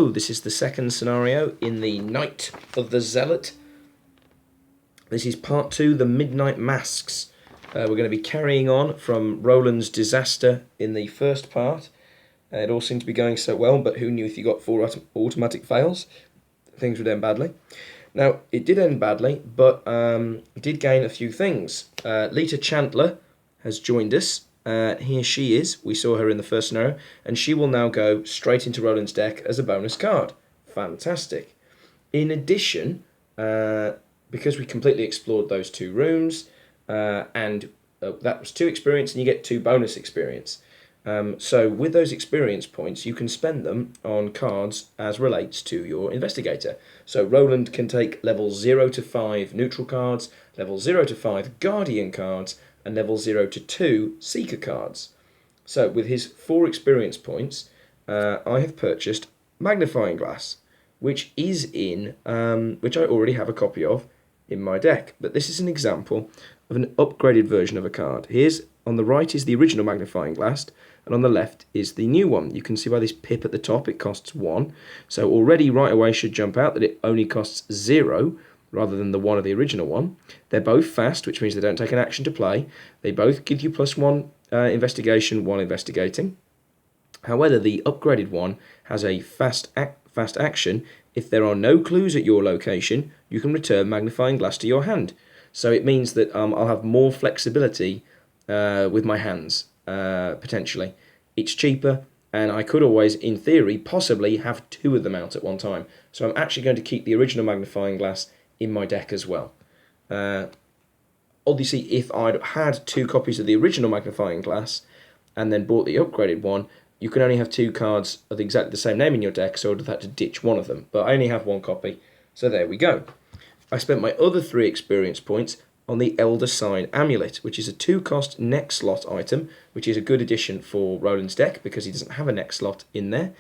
Hello, this is the second scenario in the Night of the Zealot. This is part 2, the Midnight Masks. We're going to be carrying on from Roland's disaster in the first part. It all seemed to be going so well, but who knew if you got 4 automatic fails, things would end badly. Now, it did end badly, but it did gain a few things. LOTR Chandler has joined us. Here she is. We saw her in the first scenario, and she will now go straight into Roland's deck as a bonus card. Fantastic. In addition, because we completely explored those 2 rooms, and that was 2 experience, and you get 2 bonus experience. So with those experience points, you can spend them on cards as relates to your investigator. So Roland can take level 0 to 5 neutral cards, level 0 to 5 guardian cards, and level 0 to 2 seeker cards. So with his 4 experience points, I have purchased magnifying glass, which is in, which I already have a copy of in my deck. But this is an example of an upgraded version of a card. Here's, on the right is the original magnifying glass, and on the left is the new one. You can see by this pip at the top, it costs 1. So already right away should jump out that it only costs 0, rather than the 1 of the original one. They're both fast, which means they don't take an action to play. They both give you +1 investigation while investigating. However, the upgraded one has a fast action. If there are no clues at your location, you can return magnifying glass to your hand. So it means that I'll have more flexibility with my hands, potentially. It's cheaper, and I could always, in theory, possibly have 2 of them out at one time. So I'm actually going to keep the original magnifying glass in my deck as well. Obviously, if I'd had 2 copies of the original magnifying glass and then bought the upgraded one, you can only have 2 cards of exactly the same name in your deck, so I'd have had to ditch one of them. But I only have 1 copy, so there we go. I spent my other 3 experience points on the Elder Sign Amulet, which is a 2-cost neck slot item, which is a good addition for Roland's deck because he doesn't have a neck slot in there.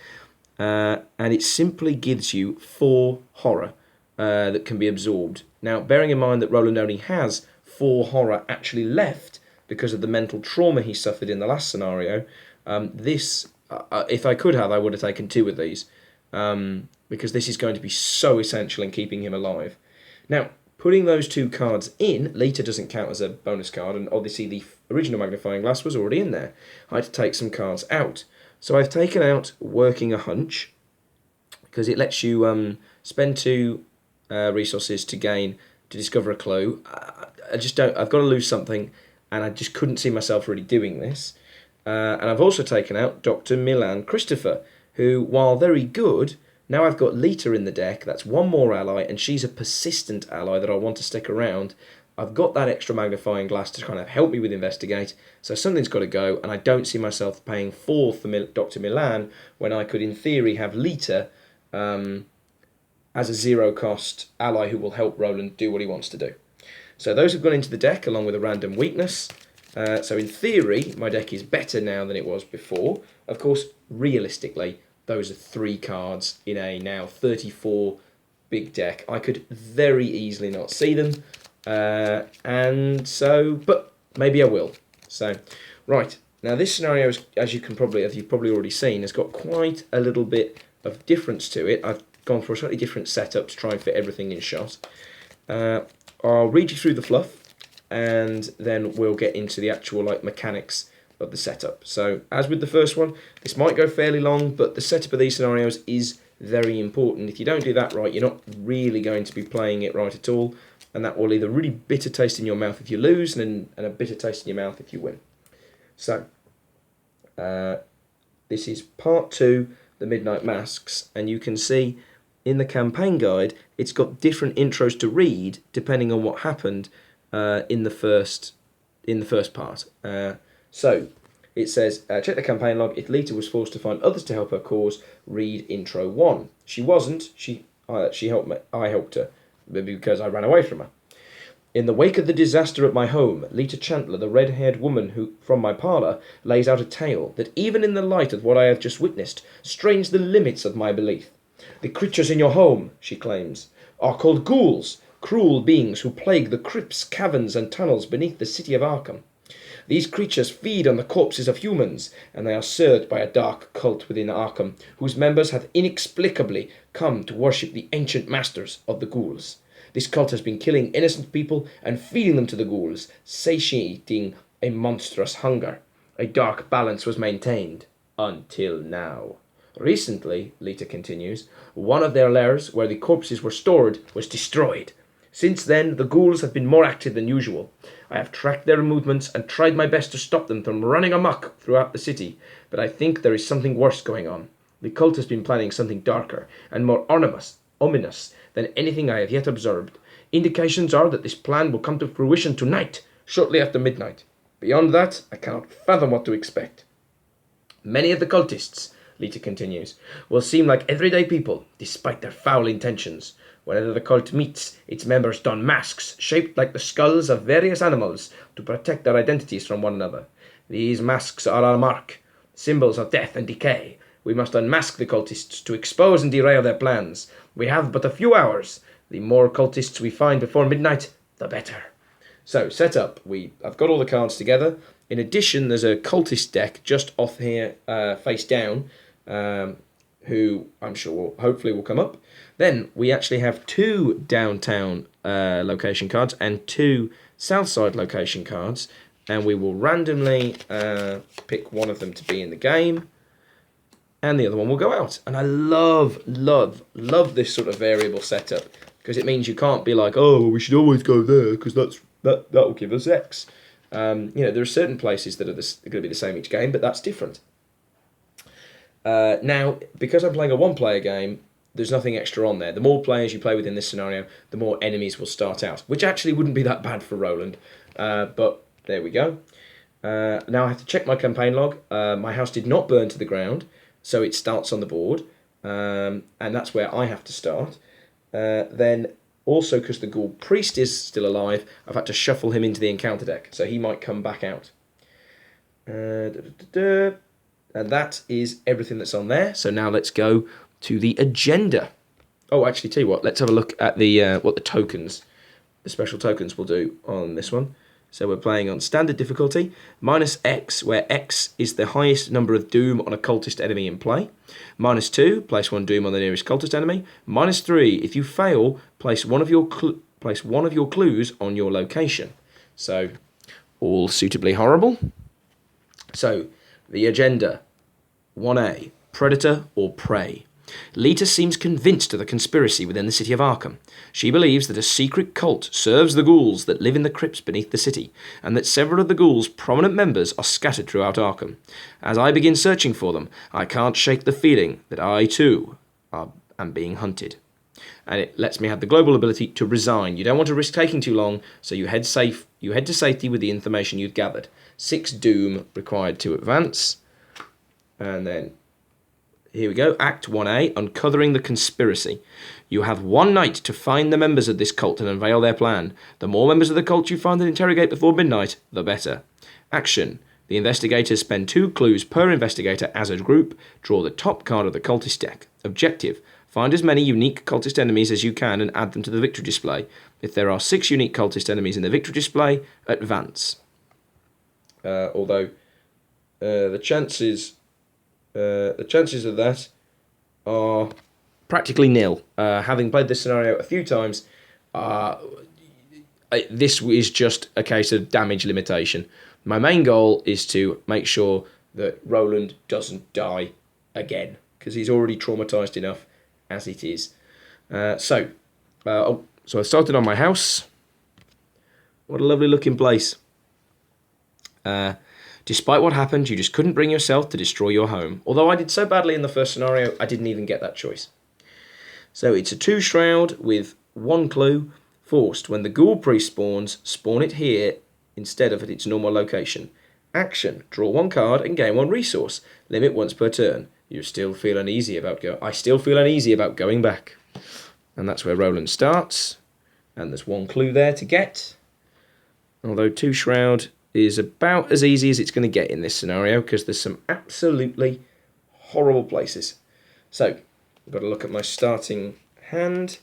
And it simply gives you 4 horror that can be absorbed. Now, bearing in mind that Roland only has 4 horror actually left because of the mental trauma he suffered in the last scenario, if I could have, I would have taken 2 of these, because this is going to be so essential in keeping him alive. Now, putting those 2 cards in, LOTR doesn't count as a bonus card, and obviously the original magnifying glass was already in there. I had to take some cards out. So I've taken out Working a Hunch, because it lets you spend 2 resources to discover a clue. I've got to lose something, and I just couldn't see myself really doing this. And I've also taken out Dr. Milan Christopher, who, while very good, now I've got LOTR in the deck. That's 1 more ally, and she's a persistent ally that I want to stick around. I've got that extra magnifying glass to kind of help me with investigate, so something's got to go, and I don't see myself paying 4 for Dr. Milan when I could, in theory, have LOTR as a 0-cost ally who will help Roland do what he wants to do. So those have gone into the deck along with a random weakness. So in theory, my deck is better now than it was before. Of course, realistically, those are 3 cards in a now 34 big deck. I could very easily not see them. But maybe I will. So, right. Now this scenario, as you've probably already seen, has got quite a little bit of difference to it. I've gone for a slightly different setup to try and fit everything in shot. I'll read you through the fluff, and then we'll get into the actual mechanics of the setup. So, as with the first one, this might go fairly long, but the setup of these scenarios is very important. If you don't do that right, you're not really going to be playing it right at all, and that will leave a really bitter taste in your mouth if you lose, and a bitter taste in your mouth if you win. So, this is part 2, the Midnight Masks, and you can see in the campaign guide, it's got different intros to read depending on what happened in the first part. So it says, check the campaign log. If LOTR was forced to find others to help her cause, read intro 1. She wasn't. She helped me. I helped her because I ran away from her. In the wake of the disaster at my home, LOTR Chandler, the red-haired woman who, from my parlour, lays out a tale that, even in the light of what I have just witnessed, strains the limits of my belief. The creatures in your home, she claims, are called ghouls, cruel beings who plague the crypts, caverns, and tunnels beneath the city of Arkham. These creatures feed on the corpses of humans, and they are served by a dark cult within Arkham, whose members have inexplicably come to worship the ancient masters of the ghouls. This cult has been killing innocent people and feeding them to the ghouls, satiating a monstrous hunger. A dark balance was maintained until now. Recently, Lita continues, one of their lairs, where the corpses were stored, was destroyed. Since then, the ghouls have been more active than usual. I have tracked their movements and tried my best to stop them from running amok throughout the city, but I think there is something worse going on. The cult has been planning something darker and more ominous than anything I have yet observed. Indications are that this plan will come to fruition tonight, shortly after midnight. Beyond that, I cannot fathom what to expect. Many of the cultists, Lita continues, will seem like everyday people, despite their foul intentions. Whenever the cult meets, its members don masks shaped like the skulls of various animals to protect their identities from one another. These masks are our mark, symbols of death and decay. We must unmask the cultists to expose and derail their plans. We have but a few hours. The more cultists we find before midnight, the better. So, set up. I've got all the cards together. In addition, there's a cultist deck just off here, face down, who I'm sure hopefully will come up. Then we actually have 2 downtown location cards and 2 southside location cards, and we will randomly pick one of them to be in the game, and the other one will go out. And I love this sort of variable setup, because it means you can't be like, oh, well, we should always go there because that will give us X. There are certain places that are going to be the same each game, but that's different. Now, because I'm playing a one-player game, there's nothing extra on there. The more players you play with in this scenario, the more enemies will start out, which actually wouldn't be that bad for Roland. But there we go. Now I have to check my campaign log. My house did not burn to the ground, so it starts on the board, and that's where I have to start. Then, also because the Ghoul Priest is still alive, I've had to shuffle him into the encounter deck, so he might come back out. And that is everything that's on there. So now let's go to the agenda. Oh, actually, tell you what, let's have a look at the what the special tokens will do on this one. So we're playing on standard difficulty, -X, where X is the highest number of doom on a cultist enemy in play. -2, place 1 doom on the nearest cultist enemy. -3, if you fail, place one of your clues on your location. So, all suitably horrible. So, the agenda. 1A, Predator or Prey. Lita seems convinced of the conspiracy within the city of Arkham. She believes that a secret cult serves the ghouls that live in the crypts beneath the city, and that several of the ghouls' prominent members are scattered throughout Arkham. As I begin searching for them, I can't shake the feeling that I, too, am being hunted. And it lets me have the global ability to resign. You don't want to risk taking too long, so you head to safety with the information you've gathered. 6 doom required to advance. And then here we go, Act 1A, Uncovering the Conspiracy. You have 1 night to find the members of this cult and unveil their plan. The more members of the cult you find and interrogate before midnight, the better. Action. The investigators spend 2 clues per investigator as a group. Draw the top card of the cultist deck. Objective. Find as many unique cultist enemies as you can and add them to the victory display. If there are 6 unique cultist enemies in the victory display, advance. Although the chances of that are practically nil. Having played this scenario a few times, this is just a case of damage limitation. My main goal is to make sure that Roland doesn't die again, because he's already traumatised enough as it is. So I started on my house. What a lovely looking place. Despite what happened, you just couldn't bring yourself to destroy your home. Although I did so badly in the first scenario, I didn't even get that choice. So it's a 2 shroud with 1 clue. Forced. When the Ghoul Priest spawns, spawn it here instead of at its normal location. Action. Draw 1 card and gain 1 resource. Limit once per turn. I still feel uneasy about going back. And that's where Roland starts. And there's 1 clue there to get. Although 2 shroud is about as easy as it's going to get in this scenario, because there's some absolutely horrible places. So, I've got to look at my starting hand.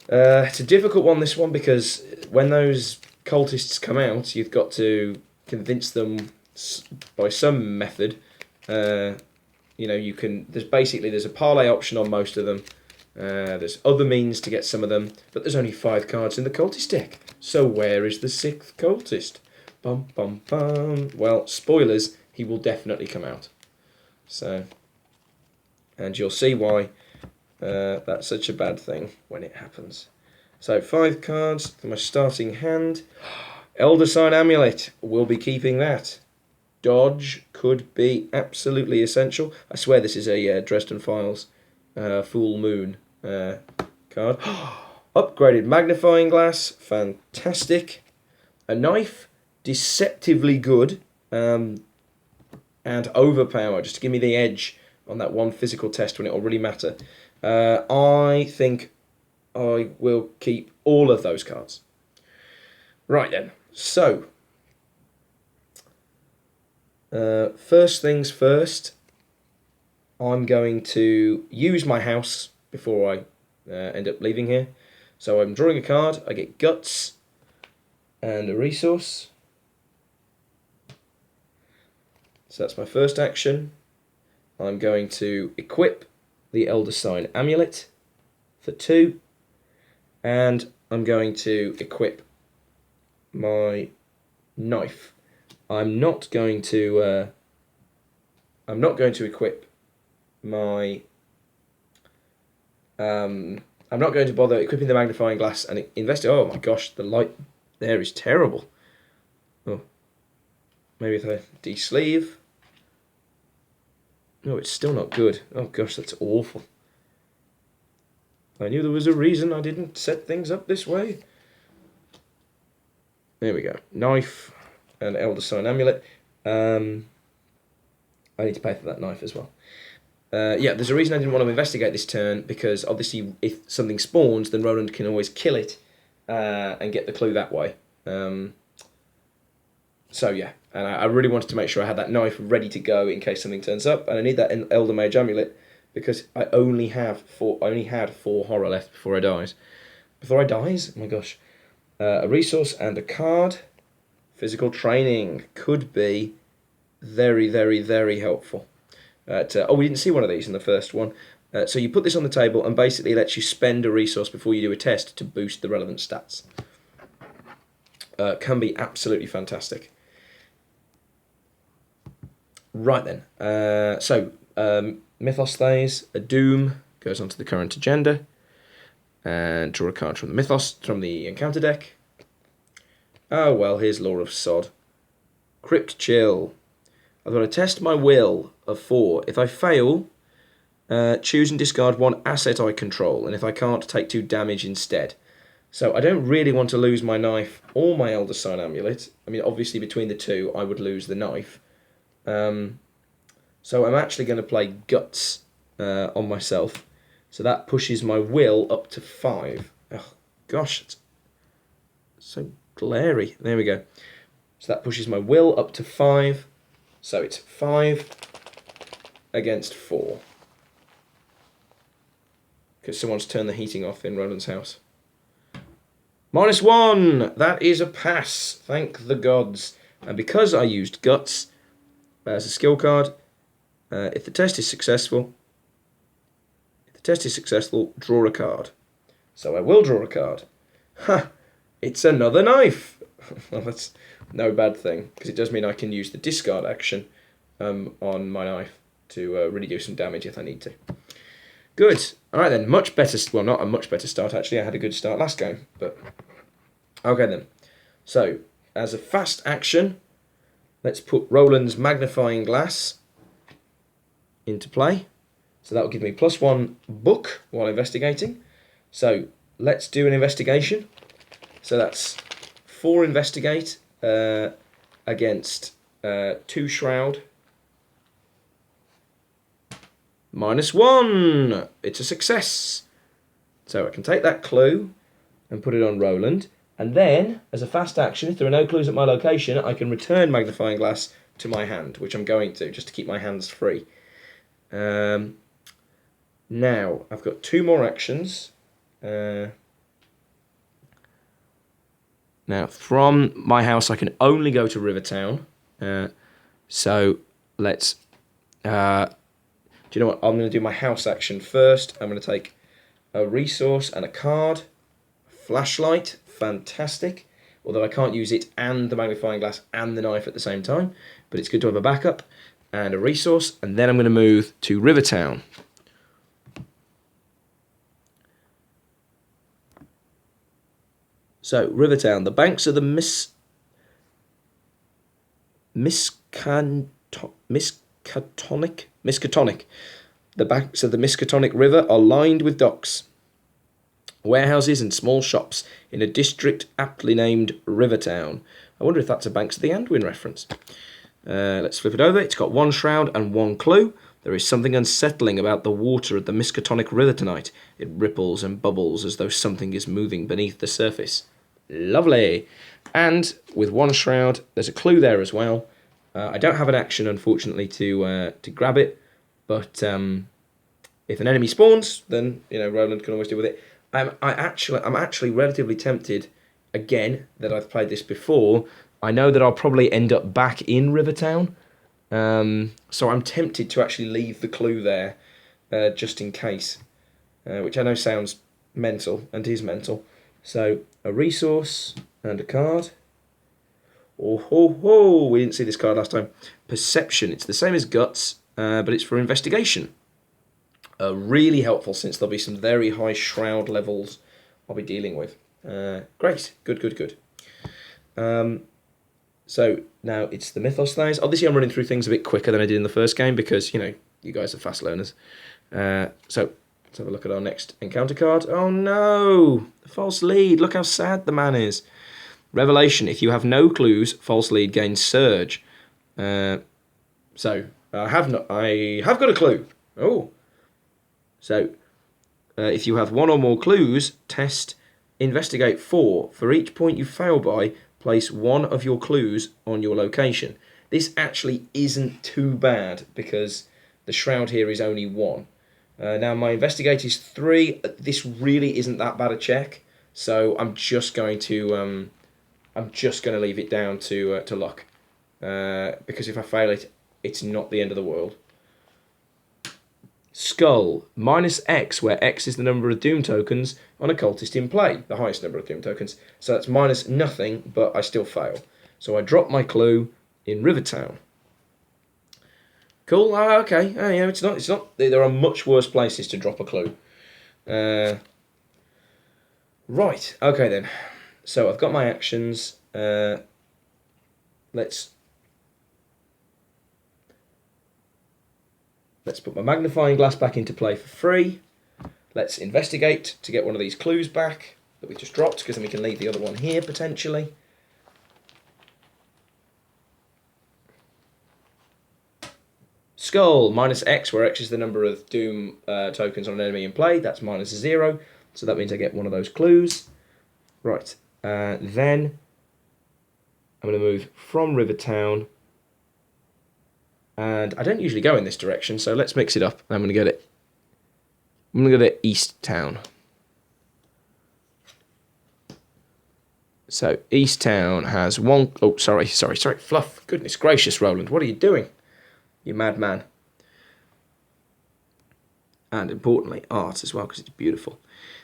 It's a difficult one, this one, because when those cultists come out, you've got to convince them by some method, you can. There's a parlay option on most of them. There's other means to get some of them, but there's only 5 cards in the cultist deck. So where is the 6th cultist? Bum bum bum. Well, spoilers, he will definitely come out. So, and you'll see why that's such a bad thing when it happens. So 5 cards for my starting hand. Elder Sign Amulet, we'll be keeping that. Dodge could be absolutely essential. I swear this is a Dresden Files Full Moon card. Upgraded magnifying glass, fantastic. A knife, deceptively good, and overpower, just to give me the edge on that one physical test when it will really matter. I think I will keep all of those cards. Right then, so first things first, I'm going to use my house before I end up leaving here. So I'm drawing a card, I get Guts and a resource. So that's my first action. I'm going to equip the Elder Sign Amulet for 2. And I'm going to equip my knife. I'm not going to equip my I'm not going to bother equipping the magnifying glass and investing. Oh my gosh, the light there is terrible. Oh, maybe if I de-sleeve. No, it's still not good. Oh gosh, that's awful. I knew there was a reason I didn't set things up this way. There we go. Knife and Elder Sign Amulet. I need to pay for that knife as well. Yeah, there's a reason I didn't want to investigate this turn, because obviously if something spawns, then Roland can always kill it and get the clue that way. So yeah, and I really wanted to make sure I had that knife ready to go in case something turns up, and I need that Elder Mage Amulet because I only had 4 horror left before I dies. Before I dies? Oh my gosh. A resource and a card. Physical training could be very, very, very helpful. We didn't see one of these in the first one. So you put this on the table and basically lets you spend a resource before you do a test to boost the relevant stats. Can be absolutely fantastic. Right then. Mythos Thays, a Doom goes onto the current agenda. And draw a card from the Mythos, from the encounter deck. Oh well, here's Law of Sod. Crypt Chill. I've got to test my will of 4. If I fail, choose and discard 1 asset I control, and if I can't, take 2 damage instead. So I don't really want to lose my knife or my Elder Sign Amulet. I mean, obviously between the 2, I would lose the knife. So I'm actually going to play Guts on myself. So that pushes my will up to 5. Oh gosh, it's so glary. There we go. So that pushes my will up to 5. So it's 5 against 4. Because someone's turned the heating off in Roland's house. -1! That is a pass. Thank the gods. And because I used Guts as a skill card, if the test is successful, draw a card. So I will draw a card. Ha! It's another knife! Well, that's no bad thing, because it does mean I can use the discard action on my knife to really do some damage if I need to. Good. Alright then, much better, well not a much better start actually, I had a good start last game, but... Okay then. So, as a fast action, let's put Roland's magnifying glass into play. So that will give me +1 book while investigating. So, let's do an investigation. So that's 4 investigate against 2 shroud. -1! It's a success. So I can take that clue and put it on Roland. And then, as a fast action, if there are no clues at my location, I can return magnifying glass to my hand, which I'm going to, just to keep my hands free. Now, I've got 2 more actions. Now, from my house, I can only go to Rivertown. So let's... do you know what? I'm going to do my house action first. I'm going to take a resource and a card. Flashlight, fantastic. Although I can't use it and the magnifying glass and the knife at the same time. But it's good to have a backup and a resource. And then I'm going to move to Rivertown. So, Rivertown, the banks of the Miskatonic. The banks of the Miskatonic River are lined with docks, warehouses and small shops in a district aptly named Rivertown. I wonder if that's a Banks of the Anduin reference. Let's flip it over. It's got one shroud and one clue. There is something unsettling about the water of the Miskatonic River tonight. It ripples and bubbles as though something is moving beneath the surface. Lovely. And with one shroud, there's a clue there as well. I don't have an action, unfortunately, to grab it. But if an enemy spawns, then Roland can always deal with it. I'm actually relatively tempted, again, that I've played this before. I know that I'll probably end up back in Rivertown. So I'm tempted to actually leave the clue there, just in case. Which I know sounds mental, and is mental. So, a resource and a card. Oh ho ho! We didn't see this card last time. Perception. It's the same as Guts, but it's for investigation. Really helpful since there'll be some very high shroud levels I'll be dealing with. Great. Good. So now it's the Mythos things. Obviously I'm running through things a bit quicker than I did in the first game because, you guys are fast learners. So let's have a look at our next encounter card. Oh no! False lead. Look how sad the man is. Revelation. If you have no clues, false lead gains surge. So I have got a clue. Oh. So if you have one or more clues, test investigate 4. For each point you fail by, place one of your clues on your location. This actually isn't too bad because the shroud here is only 1. Now my investigate is 3. This really isn't that bad a check, so I'm just going to leave it down to luck, because if I fail it, it's not the end of the world. Skull, -X, where X is the number of Doom tokens on a cultist in play, the highest number of Doom tokens. So that's minus nothing, but I still fail. So I drop my clue in Rivertown. Cool. Okay. Yeah, it's not. There are much worse places to drop a clue. Right. Okay then. So I've got my actions. Let's put my magnifying glass back into play for free. Let's investigate to get one of these clues back that we just dropped, because then we can leave the other one here potentially. Skull, -X, where X is the number of Doom tokens on an enemy in play. That's -0. So that means I get one of those clues. Right. Then I'm going to move from Rivertown. And I don't usually go in this direction, so let's mix it up. I'm going to go to East Town. So East Town has one... Oh, sorry. Fluff. Goodness gracious, Roland. What are you doing? You madman. And importantly, art as well, because it's beautiful.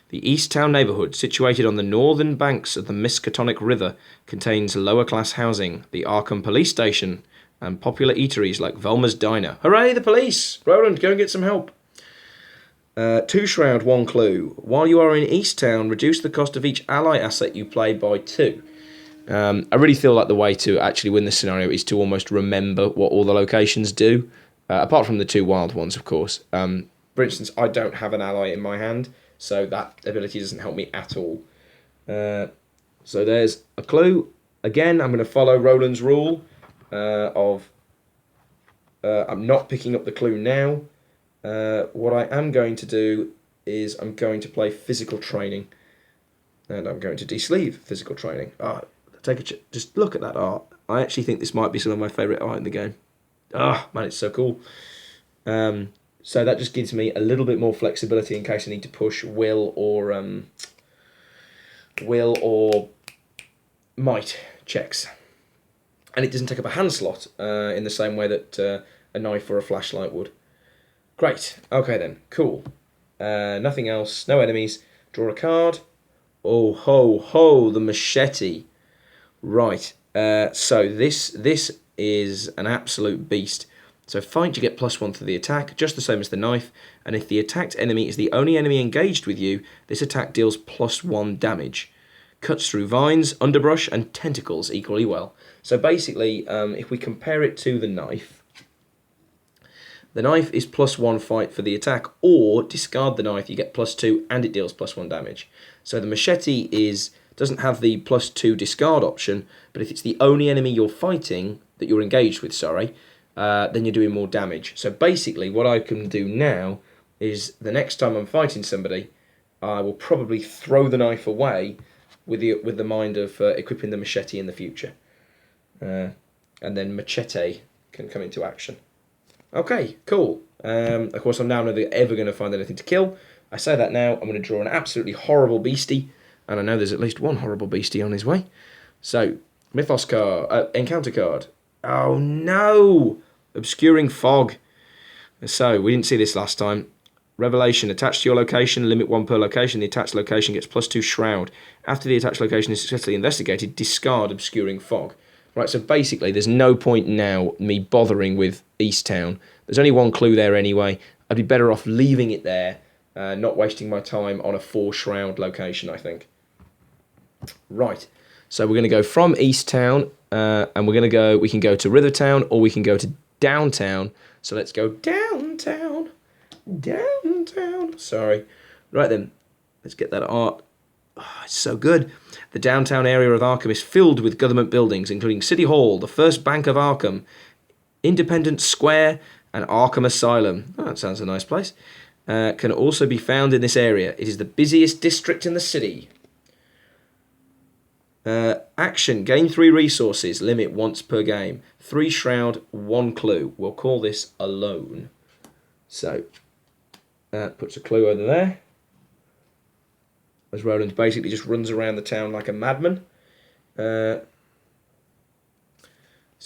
The East Town neighbourhood, situated on the northern banks of the Miskatonic River, contains lower-class housing, the Arkham Police Station, and popular eateries like Velma's Diner. Hooray, the police! Roland, go and get some help. 2 shroud, 1 clue. While you are in East Town, reduce the cost of each ally asset you play by 2. I really feel like the way to actually win this scenario is to almost remember what all the locations do, apart from the 2 wild ones, of course. For instance, I don't have an ally in my hand, so that ability doesn't help me at all. So there's a clue. Again, I'm going to follow Roland's rule of I'm not picking up the clue now. What I am going to do is I'm going to play physical training, and I'm going to de-sleeve physical training. Just look at that art. I actually think this might be some of my favourite art in the game. Man, it's so cool. So that just gives me a little bit more flexibility in case I need to push will or might checks. And it doesn't take up a hand slot in the same way that a knife or a flashlight would. Great. Okay then. Cool. Nothing else. No enemies. Draw a card. Oh, ho, ho, the machete. Right. So this is an absolute beast. So fight, you get +1 to the attack, just the same as the knife. And if the attacked enemy is the only enemy engaged with you, this attack deals +1 damage. Cuts through vines, underbrush, and tentacles equally well. So basically, if we compare it to the knife is +1 fight for the attack, or discard the knife, you get +2, and it deals +1 damage. So the machete doesn't have the +2 discard option, but if it's the only enemy you're fighting, that you're engaged with, then you're doing more damage. So basically, what I can do now is the next time I'm fighting somebody, I will probably throw the knife away with the mind of equipping the machete in the future. And then machete can come into action. Okay, cool. Of course, I'm now never ever going to find anything to kill. I say that now. I'm going to draw an absolutely horrible beastie, and I know there's at least one horrible beastie on his way. So, Mythos card, encounter card. Oh no! Obscuring fog. So, we didn't see this last time. Revelation, attached to your location, limit 1 per location. The attached location gets +2 shroud. After the attached location is successfully investigated, discard obscuring fog. Right, so basically, there's no point now me bothering with East Town. There's only one clue there anyway. I'd be better off leaving it there, not wasting my time on a 4 shroud location, I think. Right, so we're going to go from East Town, and we can go to Rivertown, or we can go to downtown. So let's go downtown. Downtown. Sorry. Right then, let's get that art. Oh, it's so good. The downtown area of Arkham is filled with government buildings, including City Hall, the First Bank of Arkham, Independence Square, and Arkham Asylum. Oh, that sounds a nice place. Can also be found in this area. It is the busiest district in the city. Action. Gain 3 resources. Limit once per game. 3 shroud, 1 clue. We'll call this alone. So, puts a clue over there. As Roland basically just runs around the town like a madman. So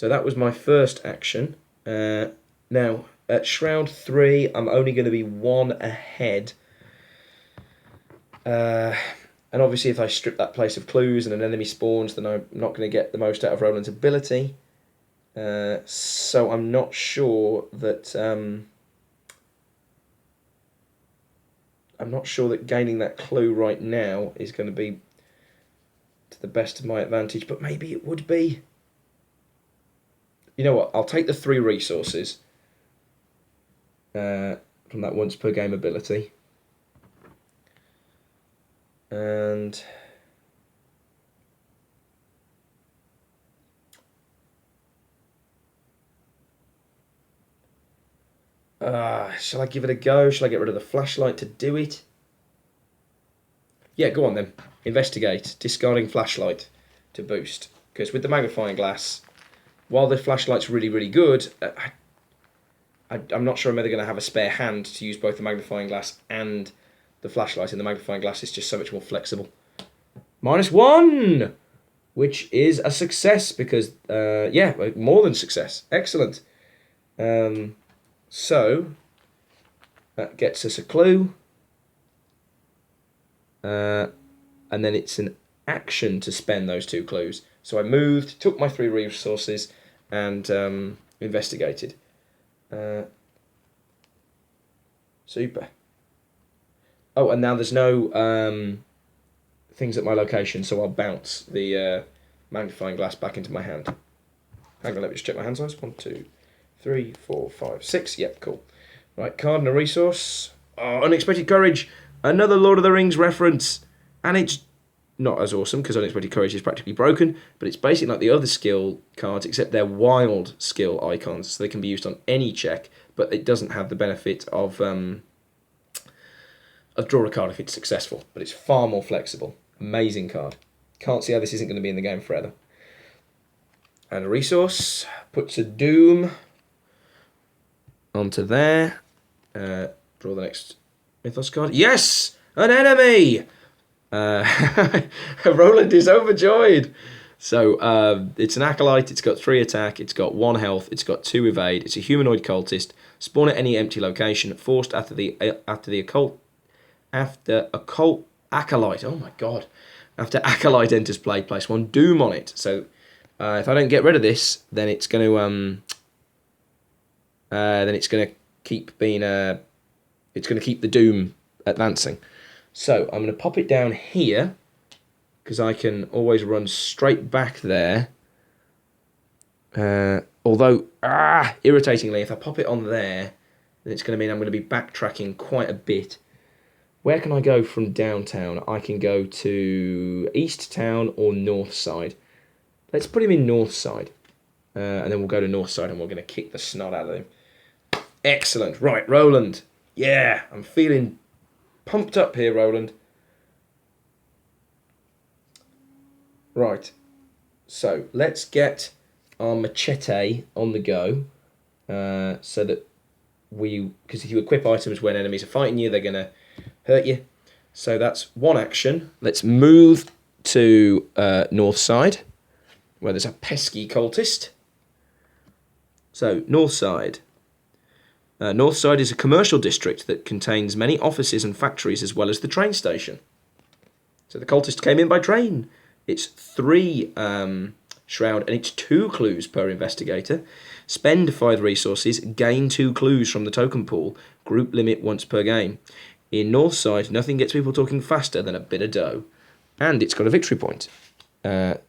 that was my first action. Now, at Shroud 3, I'm only going to be 1 ahead. And obviously if I strip that place of clues and an enemy spawns, then I'm not going to get the most out of Roland's ability. So I'm not sure that... I'm not sure that gaining that clue right now is going to be to the best of my advantage, but maybe it would be. You know what? I'll take the 3 resources from that once per game ability. And shall I give it a go? Shall I get rid of the flashlight to do it? Yeah, go on then. Investigate. Discarding flashlight to boost. Because with the magnifying glass, while the flashlight's really, really good, I'm not sure I'm ever going to have a spare hand to use both the magnifying glass and the flashlight. And the magnifying glass is just so much more flexible. -1! Which is a success because, yeah, more than success. Excellent. So, that gets us a clue. And then it's an action to spend those 2 clues. So I moved, took my 3 resources, and investigated. Super. Oh, and now there's no things at my location, so I'll bounce the magnifying glass back into my hand. Hang on, let me just check my hand size. 1, 2, 3, 4, 5, 6. Yep, cool. Right, card and a resource. Oh, Unexpected Courage. Another Lord of the Rings reference. And it's not as awesome because Unexpected Courage is practically broken, but it's basically like the other skill cards, except they're wild skill icons, so they can be used on any check, but it doesn't have the benefit of draw a card if it's successful, but it's far more flexible. Amazing card. Can't see how this isn't going to be in the game forever. And a resource. Puts a Doom onto there. Draw the next Mythos card. Yes! An enemy! Roland is overjoyed. So it's an acolyte. It's got 3 attack. It's got 1 health. It's got 2 evade. It's a humanoid cultist. Spawn at any empty location. Forced after the occult acolyte. Oh my god! After acolyte enters play, place 1 doom on it. So if I don't get rid of this, then it's going to keep being it's going to keep the doom advancing. So I'm going to pop it down here, because I can always run straight back there. Although, irritatingly, if I pop it on there, then it's going to mean I'm going to be backtracking quite a bit. Where can I go from downtown? I can go to East Town or North Side. Let's put him in North Side. And then we'll go to North Side and we're going to kick the snot out of him. Excellent. Right, Roland. Yeah, I'm feeling pumped up here, Roland. Right. So, let's get our machete on the go. So that because if you equip items when enemies are fighting you, they're going to hurt you. So that's one action. Let's move to North Side, where there's a pesky cultist. So, North Side. North Side is a commercial district that contains many offices and factories as well as the train station. So the cultist came in by train. It's 3 shroud and it's 2 clues per investigator. Spend 5 resources, gain 2 clues from the token pool. Group limit once per game. In North Side, nothing gets people talking faster than a bit of dough. And it's got a victory point. And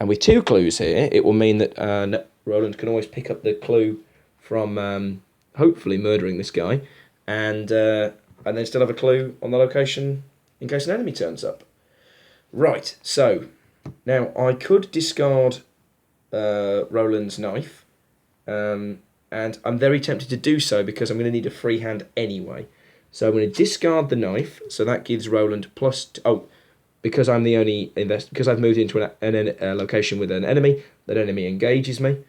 with 2 clues here, it will mean that Roland can always pick up the clue from hopefully murdering this guy, and then still have a clue on the location in case an enemy turns up. Right, so now I could discard Roland's knife, and I'm very tempted to do so because I'm going to need a free hand anyway. So I'm going to discard the knife, so that gives Roland because I'm the only because I've moved into a location with an enemy, that enemy engages me.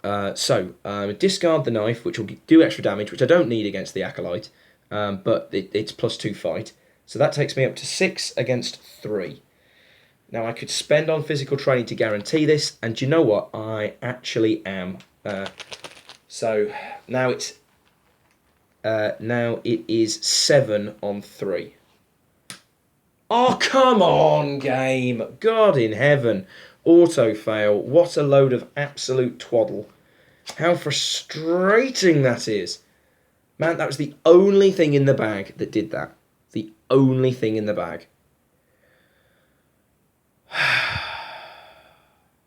So discard the knife, which will do extra damage, which I don't need against the acolyte, but it's +2 fight. So that takes me up to 6 against 3. Now I could spend on physical training to guarantee this, and do you know what? I actually am. So now it is 7 on 3. Oh, come on, game. God in heaven. Auto fail. What a load of absolute twaddle. How frustrating that is. Man, that was the only thing in the bag that did that. The only thing in the bag.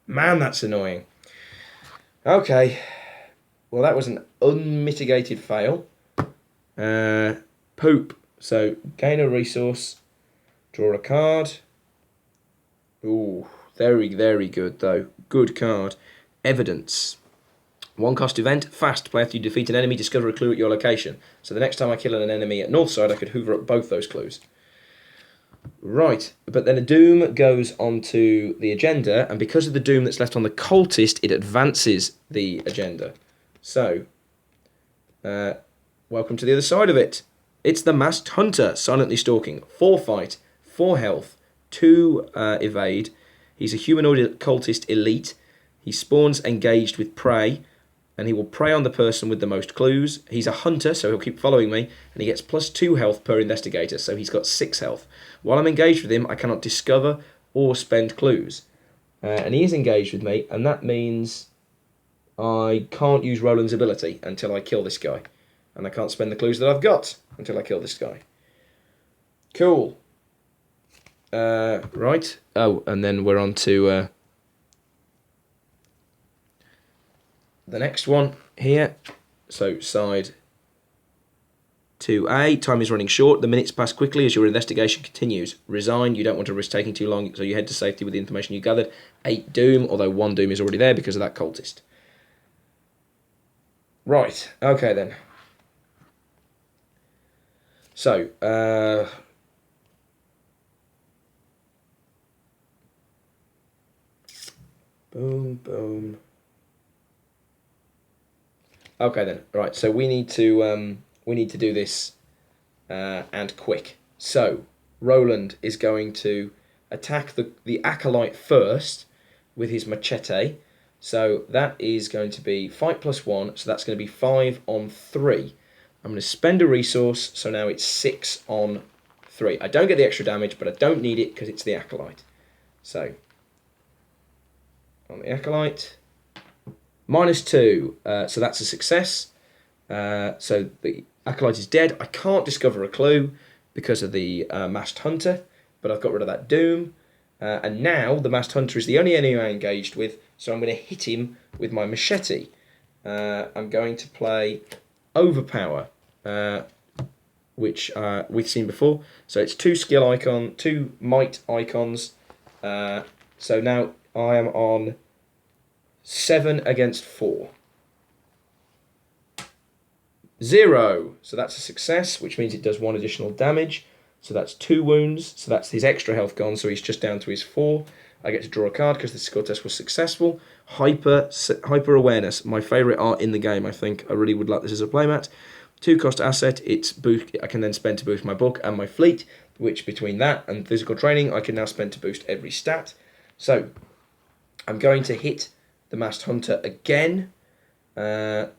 Man, that's annoying. Okay. Well, that was an unmitigated fail. Poop. So, gain a resource. Draw a card. Ooh, very, very good, though. Good card. Evidence. 1 cost event. Fast. Play after you defeat an enemy, discover a clue at your location. So the next time I kill an enemy at North Side, I could hoover up both those clues. Right. But then a doom goes onto the agenda, and because of the doom that's left on the cultist, it advances the agenda. So, welcome to the other side of it. It's the Masked Hunter, silently stalking. 4 fight, 4 health, 2 evade. He's a humanoid cultist elite. He spawns engaged with prey, and he will prey on the person with the most clues. He's a hunter, so he'll keep following me, and he gets +2 health per investigator, so he's got 6 health. While I'm engaged with him, I cannot discover or spend clues. And he is engaged with me, and that means I can't use Roland's ability until I kill this guy. And I can't spend the clues that I've got until I kill this guy. Cool. Right. Oh, and then we're on to the next one here. So, side 2A. Time is running short. The minutes pass quickly as your investigation continues. Resign. You don't want to risk taking too long, so you head to safety with the information you gathered. 8 doom, although 1 doom is already there because of that cultist. Right. Okay, then. So, boom, boom. Okay then. Right. So we need to do this and quick. So Roland is going to attack the acolyte first with his machete. So that is going to be fight +1, so that's going to be 5 on 3. I'm going to spend a resource, so now it's 6 on 3. I don't get the extra damage, but I don't need it because it's the acolyte. So, on the acolyte, -2, so that's a success. So the acolyte is dead. I can't discover a clue because of the masked hunter, but I've got rid of that doom. And now the masked hunter is the only enemy I engaged with, so I'm going to hit him with my machete. I'm going to play Overpower, which we've seen before. So it's 2 might icons. So now I am on 7 against 4. 0. So that's a success, which means it does 1 additional damage. So that's 2 wounds. So that's his extra health gone. So he's just down to his 4. I get to draw a card because the skill test was successful. Hyper awareness, my favourite art in the game. I think I really would like this as a playmat. 2-cost asset. It's boost. I can then spend to boost my book and my fleet. Which between that and physical training, I can now spend to boost every stat. So I'm going to hit the masked hunter again. And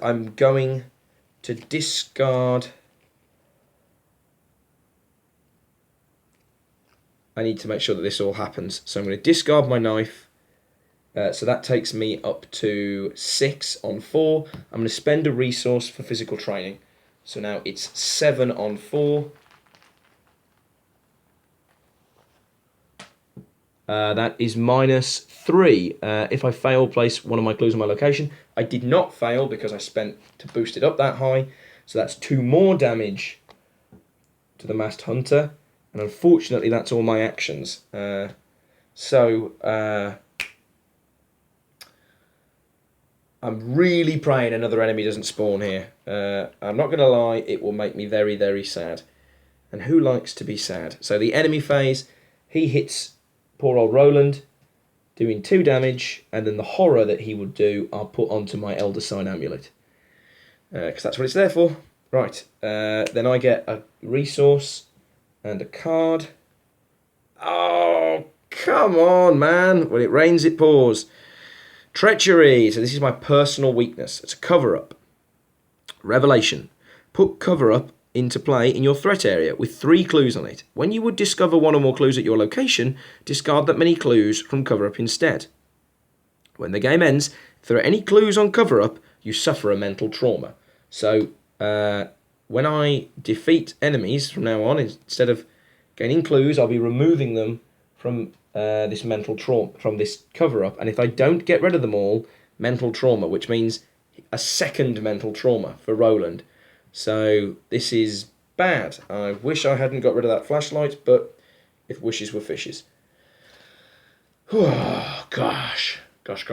I'm going to discard. I need to make sure that this all happens. So I'm going to discard my knife. So that takes me up to 6 on 4. I'm going to spend a resource for physical training. So now it's 7 on 4. That is -3. If I fail, place one of my clues on my location. I did not fail because I spent to boost it up that high. So that's 2 more damage to the masked hunter. And unfortunately, that's all my actions. I'm really praying another enemy doesn't spawn here. I'm not going to lie, it will make me very, very sad. And who likes to be sad? So the enemy phase, he hits poor old Roland, doing 2 damage, and then the horror that he would do, I'll put onto my Elder Sign Amulet. Because that's what it's there for. Right, then I get a resource and a card. Oh, come on, man. When it rains, it pours. Treachery. So this is my personal weakness. It's a cover-up. Revelation. Put cover-up into play in your threat area with 3 clues on it. When you would discover 1 or more clues at your location, discard that many clues from cover-up instead. When the game ends, if there are any clues on cover-up, you suffer a mental trauma. So, when I defeat enemies from now on, instead of gaining clues, I'll be removing them from this mental trauma, from this cover-up. And if I don't get rid of them all, mental trauma, which means a second mental trauma for Roland. So this is bad. I wish I hadn't got rid of that flashlight, but if wishes were fishes. Oh, gosh. Gosh.